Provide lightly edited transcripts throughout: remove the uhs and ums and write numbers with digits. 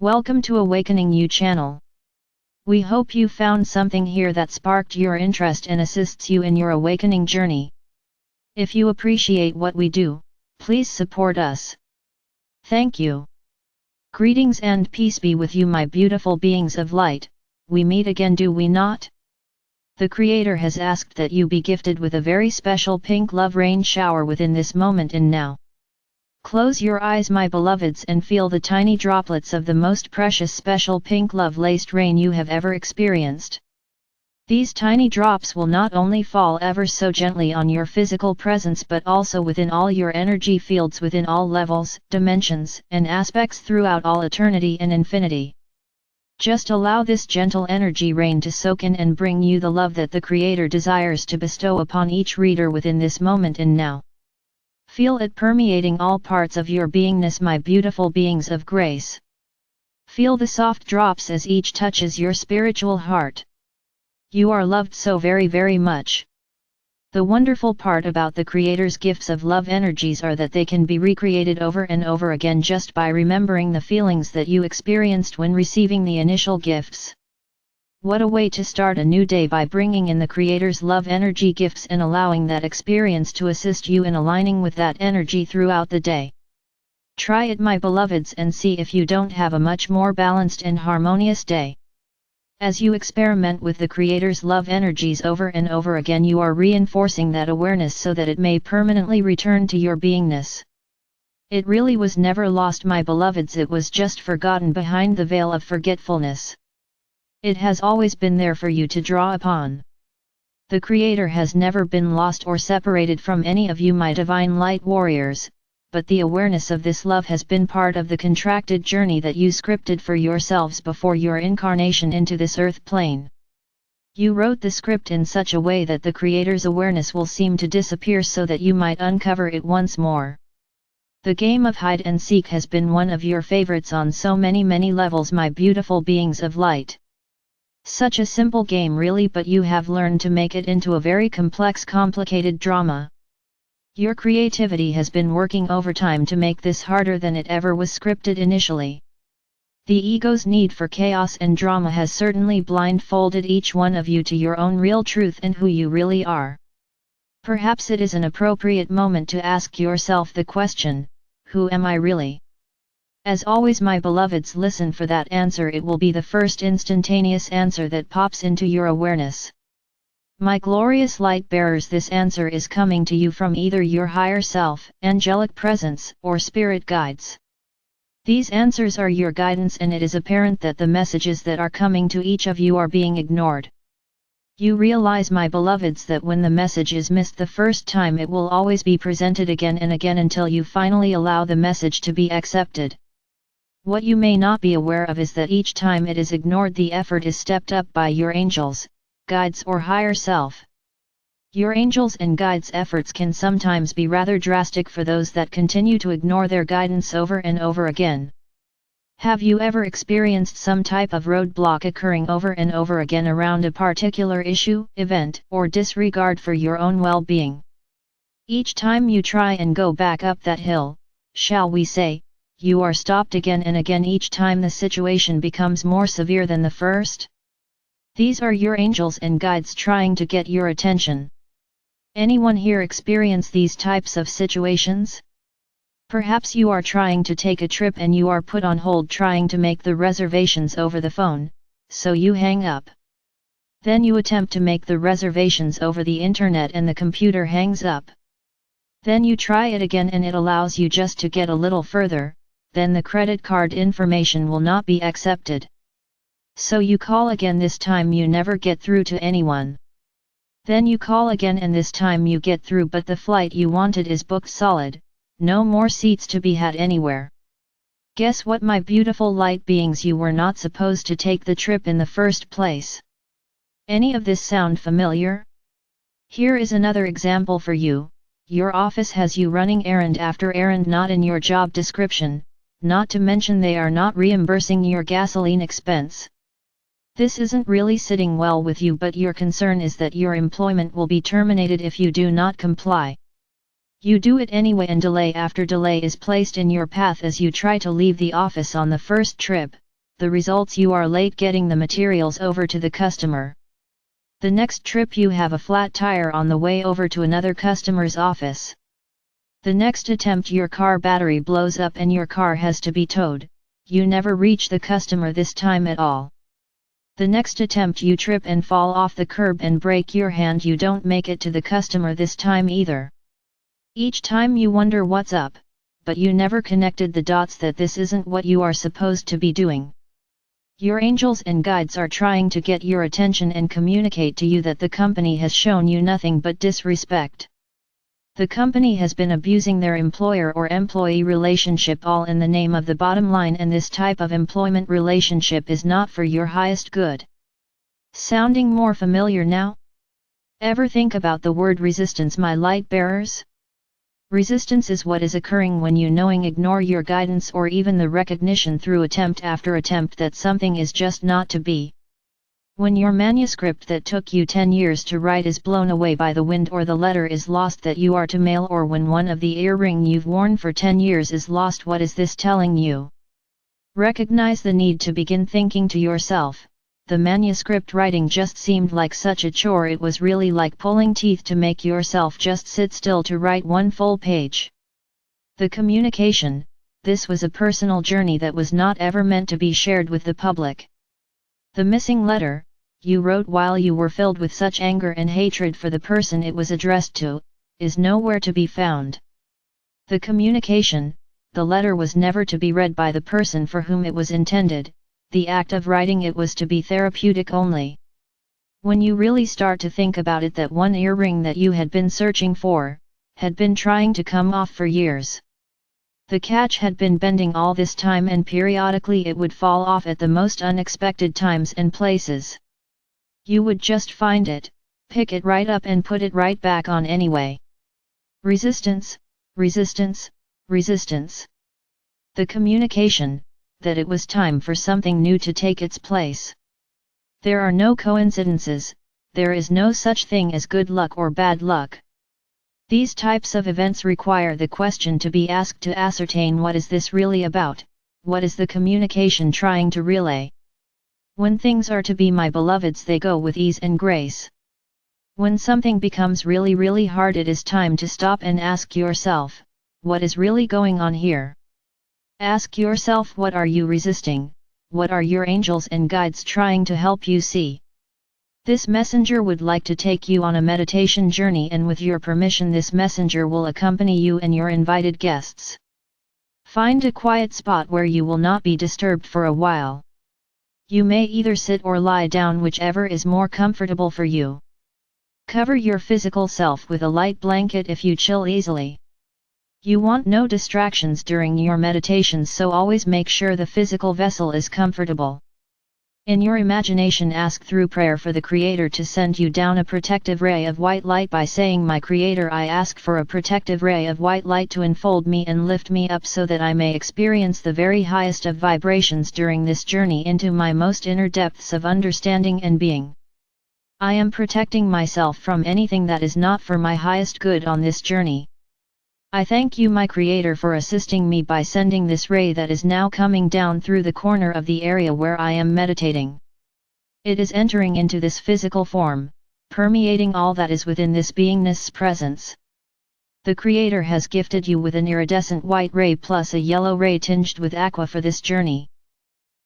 Welcome to Awakening You channel. We hope you found something here that sparked your interest and assists you in your awakening journey. If you appreciate what we do, please support us. Thank you. Greetings and peace be with you, my beautiful beings of light. We meet again, do we not? The Creator has asked that you be gifted with a very special pink love rain shower within this moment and now. Close your eyes, my beloveds, and feel the tiny droplets of the most precious special pink love-laced rain you have ever experienced. These tiny drops will not only fall ever so gently on your physical presence but also within all your energy fields within all levels, dimensions, and aspects throughout all eternity and infinity. Just allow this gentle energy rain to soak in and bring you the love that the Creator desires to bestow upon each reader within this moment and now. Feel it permeating all parts of your beingness, my beautiful beings of grace. Feel the soft drops as each touches your spiritual heart. You are loved so very, very much. The wonderful part about the Creator's gifts of love energies are that they can be recreated over and over again just by remembering the feelings that you experienced when receiving the initial gifts. What a way to start a new day by bringing in the Creator's love energy gifts and allowing that experience to assist you in aligning with that energy throughout the day. Try it, my beloveds, and see if you don't have a much more balanced and harmonious day. As you experiment with the Creator's love energies over and over again, you are reinforcing that awareness so that it may permanently return to your beingness. It really was never lost, my beloveds, it was just forgotten behind the veil of forgetfulness. It has always been there for you to draw upon. The Creator has never been lost or separated from any of you, my divine light warriors, but the awareness of this love has been part of the contracted journey that you scripted for yourselves before your incarnation into this earth plane. You wrote the script in such a way that the Creator's awareness will seem to disappear so that you might uncover it once more. The game of hide and seek has been one of your favorites on so many levels, my beautiful beings of light. Such a simple game really, but you have learned to make it into a very complex, complicated drama. Your creativity has been working overtime to make this harder than it ever was scripted initially. The ego's need for chaos and drama has certainly blindfolded each one of you to your own real truth and who you really are. Perhaps it is an appropriate moment to ask yourself the question, who am I really? As always, my beloveds, listen for that answer. It will be the first instantaneous answer that pops into your awareness. My glorious light bearers, this answer is coming to you from either your higher self, angelic presence, or spirit guides. These answers are your guidance, and it is apparent that the messages that are coming to each of you are being ignored. You realize, my beloveds, that when the message is missed the first time, it will always be presented again and again until you finally allow the message to be accepted. What you may not be aware of is that each time it is ignored, the effort is stepped up by your angels, guides, or higher self. Your angels and guides' efforts can sometimes be rather drastic for those that continue to ignore their guidance over and over again. Have you ever experienced some type of roadblock occurring over and over again around a particular issue, event, or disregard for your own well-being? Each time you try and go back up that hill, shall we say, you are stopped again and again each time the situation becomes more severe than the first? These are your angels and guides trying to get your attention. Anyone here experience these types of situations? Perhaps you are trying to take a trip and you are put on hold trying to make the reservations over the phone, so you hang up. Then you attempt to make the reservations over the internet and the computer hangs up. Then you try it again and it allows you just to get a little further, then the credit card information will not be accepted. So you call again, this time you never get through to anyone. Then you call again and this time you get through, but the flight you wanted is booked solid, no more seats to be had anywhere. Guess what, my beautiful light beings, you were not supposed to take the trip in the first place. Any of this sound familiar? Here is another example for you. Your office has you running errand after errand not in your job description, not to mention they are not reimbursing your gasoline expense. This isn't really sitting well with you, but your concern is that your employment will be terminated if you do not comply. You do it anyway, and delay after delay is placed in your path as you try to leave the office on the first trip, the results you are late getting the materials over to the customer. The next trip you have a flat tire on the way over to another customer's office. The next attempt your car battery blows up and your car has to be towed, you never reach the customer this time at all. The next attempt you trip and fall off the curb and break your hand, you don't make it to the customer this time either. Each time you wonder what's up, but you never connected the dots that this isn't what you are supposed to be doing. Your angels and guides are trying to get your attention and communicate to you that the company has shown you nothing but disrespect. The company has been abusing their employer or employee relationship all in the name of the bottom line, and this type of employment relationship is not for your highest good. Sounding more familiar now? Ever think about the word resistance, my light bearers? Resistance is what is occurring when you knowing ignore your guidance or even the recognition through attempt after attempt that something is just not to be. When your manuscript that took you 10 years to write is blown away by the wind, or the letter is lost that you are to mail, or when one of the earring you've worn for 10 years is lost, what is this telling you? Recognize the need to begin thinking to yourself, the manuscript writing just seemed like such a chore, it was really like pulling teeth to make yourself just sit still to write one full page. The communication, this was a personal journey that was not ever meant to be shared with the public. The missing letter, you wrote while you were filled with such anger and hatred for the person it was addressed to, is nowhere to be found. The communication, the letter, was never to be read by the person for whom it was intended. The act of writing it was to be therapeutic only. When you really start to think about it, that one earring that you had been searching for, had been trying to come off for years. The catch had been bending all this time, and periodically it would fall off at the most unexpected times and places. You would just find it, pick it right up and put it right back on anyway. Resistance, resistance, resistance. The communication, that it was time for something new to take its place. There are no coincidences, there is no such thing as good luck or bad luck. These types of events require the question to be asked to ascertain, what is this really about, what is the communication trying to relay? When things are to be, my beloveds, they go with ease and grace. When something becomes really hard, it is time to stop and ask yourself, what is really going on here? Ask yourself, what are you resisting? What are your angels and guides trying to help you see? This messenger would like to take you on a meditation journey, and with your permission this messenger will accompany you and your invited guests. Find a quiet spot where you will not be disturbed for a while. You may either sit or lie down, whichever is more comfortable for you. Cover your physical self with a light blanket if you chill easily. You want no distractions during your meditations, so always make sure the physical vessel is comfortable. In your imagination, ask through prayer for the Creator to send you down a protective ray of white light by saying, my Creator, I ask for a protective ray of white light to enfold me and lift me up so that I may experience the very highest of vibrations during this journey into my most inner depths of understanding and being. I am protecting myself from anything that is not for my highest good on this journey. I thank you, my Creator, for assisting me by sending this ray that is now coming down through the corner of the area where I am meditating. It is entering into this physical form, permeating all that is within this beingness presence. The Creator has gifted you with an iridescent white ray plus a yellow ray tinged with aqua for this journey.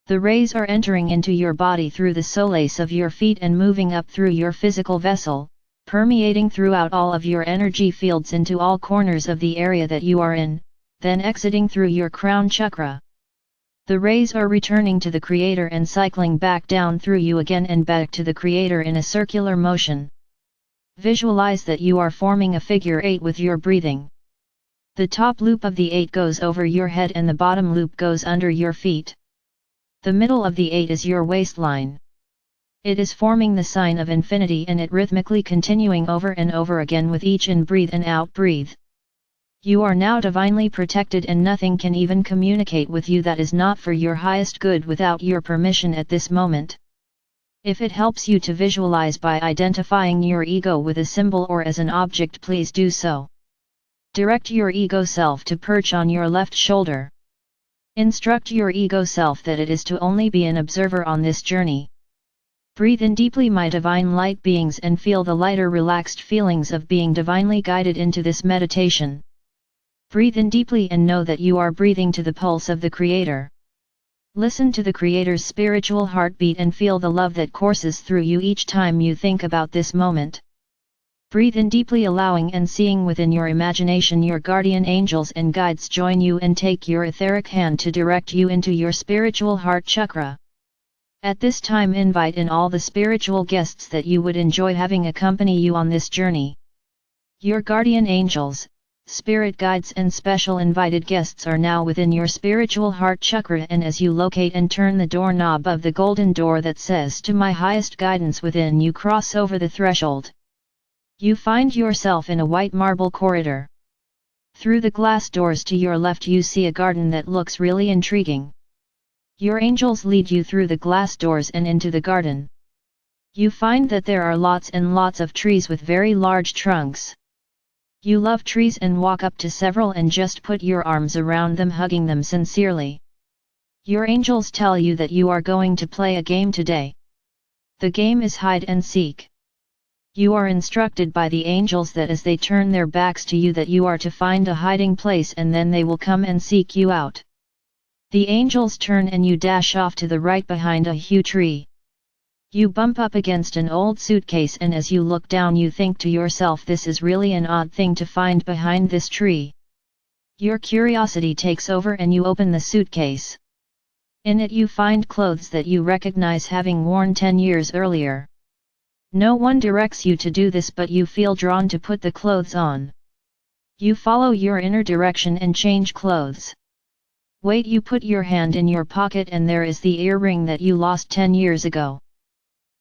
The rays are entering into your body through the soles of your feet and moving up through your physical vessel, permeating throughout all of your energy fields into all corners of the area that you are in, then exiting through your crown chakra. The rays are returning to the Creator and cycling back down through you again and back to the Creator in a circular motion. Visualize that you are forming a figure 8 with your breathing. The top loop of the 8 goes over your head and the bottom loop goes under your feet. The middle of the 8 is your waistline. It is forming the sign of infinity, and it rhythmically continuing over and over again with each in-breathe and out-breathe. You are now divinely protected, and nothing can even communicate with you that is not for your highest good without your permission at this moment. If it helps you to visualize by identifying your ego with a symbol or as an object, please do so. Direct your ego self to perch on your left shoulder. Instruct your ego self that it is to only be an observer on this journey. Breathe in deeply, my divine light beings, and feel the lighter, relaxed feelings of being divinely guided into this meditation. Breathe in deeply and know that you are breathing to the pulse of the Creator. Listen to the Creator's spiritual heartbeat and feel the love that courses through you each time you think about this moment. Breathe in deeply, allowing and seeing within your imagination your guardian angels and guides join you and take your etheric hand to direct you into your spiritual heart chakra. At this time, invite in all the spiritual guests that you would enjoy having accompany you on this journey. Your guardian angels, spirit guides and special invited guests are now within your spiritual heart chakra, and as you locate and turn the doorknob of the golden door that says "To my highest guidance within," you cross over the threshold. You find yourself in a white marble corridor. Through the glass doors to your left you see a garden that looks really intriguing. Your angels lead you through the glass doors and into the garden. You find that there are lots and lots of trees with very large trunks. You love trees and walk up to several and just put your arms around them, hugging them sincerely. Your angels tell you that you are going to play a game today. The game is hide and seek. You are instructed by the angels that as they turn their backs to you that you are to find a hiding place and then they will come and seek you out. The angels turn and you dash off to the right behind a huge tree. You bump up against an old suitcase, and as you look down you think to yourself, this is really an odd thing to find behind this tree. Your curiosity takes over and you open the suitcase. In it you find clothes that you recognize having worn 10 years earlier. No one directs you to do this, but you feel drawn to put the clothes on. You follow your inner direction and change clothes. Wait, you put your hand in your pocket and there is the earring that you lost 10 years ago.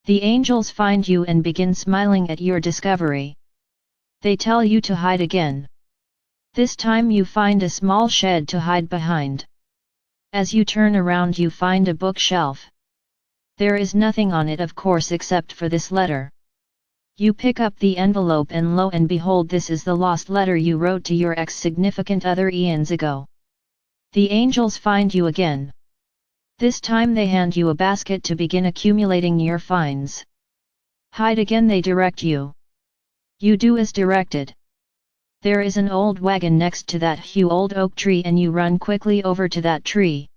The angels find you and begin smiling at your discovery. They tell you to hide again. This time you find a small shed to hide behind. As you turn around you find a bookshelf. There is nothing on it, of course, except for this letter. You pick up the envelope and lo and behold, this is the lost letter you wrote to your ex-significant other eons ago. The angels find you again. This time they hand you a basket to begin accumulating your finds. Hide again, they direct you. You do as directed. There is an old wagon next to that huge old oak tree and you run quickly over to that tree.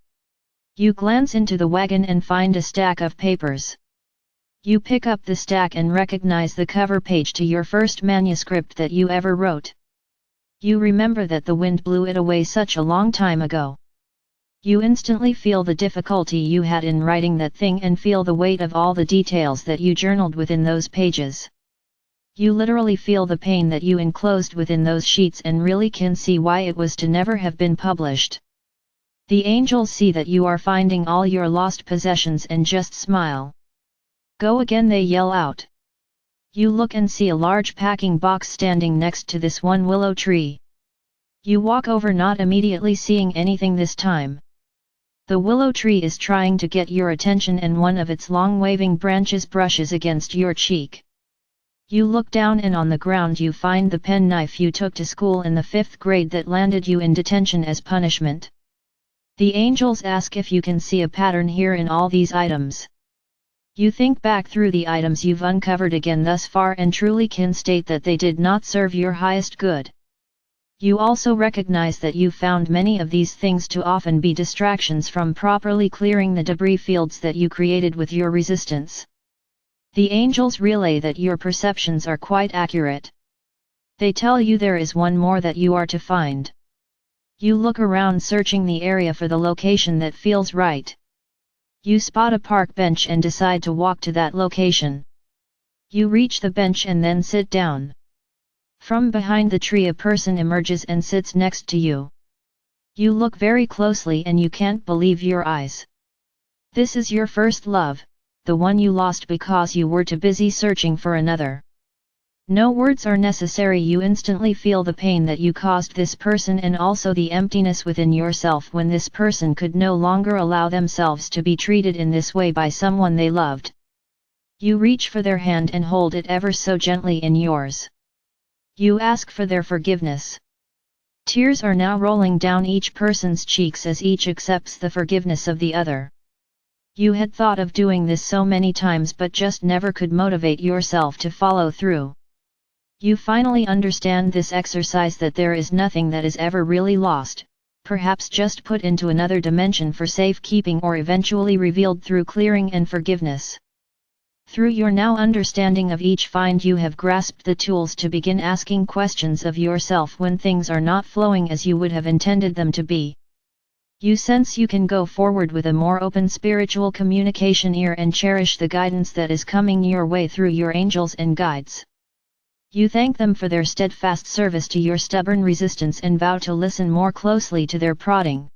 You glance into the wagon and find a stack of papers. You pick up the stack and recognize the cover page to your first manuscript that you ever wrote. You remember that the wind blew it away such a long time ago. You instantly feel the difficulty you had in writing that thing and feel the weight of all the details that you journaled within those pages. You literally feel the pain that you enclosed within those sheets and really can see why it was to never have been published. The angels see that you are finding all your lost possessions and just smile. Go again, they yell out. You look and see a large packing box standing next to this one willow tree. You walk over, not immediately seeing anything this time. The willow tree is trying to get your attention and one of its long waving branches brushes against your cheek. You look down and on the ground you find the pen knife you took to school in the 5th grade that landed you in detention as punishment. The angels ask if you can see a pattern here in all these items. You think back through the items you've uncovered again thus far and truly can state that they did not serve your highest good. You also recognize that you found many of these things to often be distractions from properly clearing the debris fields that you created with your resistance. The angels relay that your perceptions are quite accurate. They tell you there is one more that you are to find. You look around searching the area for the location that feels right. You spot a park bench and decide to walk to that location. You reach the bench and then sit down. From behind the tree a person emerges and sits next to you. You look very closely and you can't believe your eyes. This is your first love, the one you lost because you were too busy searching for another. No words are necessary, you instantly feel the pain that you caused this person and also the emptiness within yourself when this person could no longer allow themselves to be treated in this way by someone they loved. You reach for their hand and hold it ever so gently in yours. You ask for their forgiveness. Tears are now rolling down each person's cheeks as each accepts the forgiveness of the other. You had thought of doing this so many times but just never could motivate yourself to follow through. You finally understand this exercise, that there is nothing that is ever really lost, perhaps just put into another dimension for safekeeping or eventually revealed through clearing and forgiveness. Through your now understanding of each find, you have grasped the tools to begin asking questions of yourself when things are not flowing as you would have intended them to be. You sense you can go forward with a more open spiritual communication ear and cherish the guidance that is coming your way through your angels and guides. You thank them for their steadfast service to your stubborn resistance and vow to listen more closely to their prodding.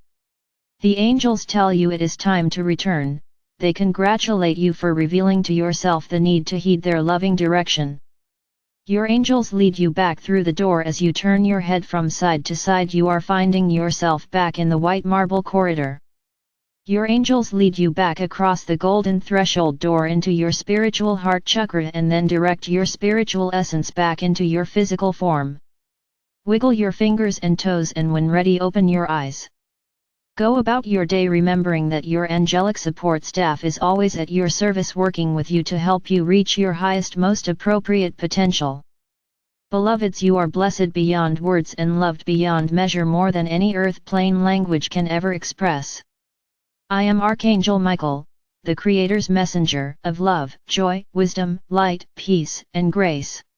The angels tell you it is time to return. They congratulate you for revealing to yourself the need to heed their loving direction. Your angels lead you back through the door. As you turn your head from side to side, you are finding yourself back in the white marble corridor. Your angels lead you back across the golden threshold door into your spiritual heart chakra and then direct your spiritual essence back into your physical form. Wiggle your fingers and toes, and when ready, open your eyes. Go about your day remembering that your angelic support staff is always at your service, working with you to help you reach your highest, most appropriate potential. Beloveds, you are blessed beyond words and loved beyond measure, more than any earth plane language can ever express. I am Archangel Michael, the Creator's messenger of love, joy, wisdom, light, peace, and grace.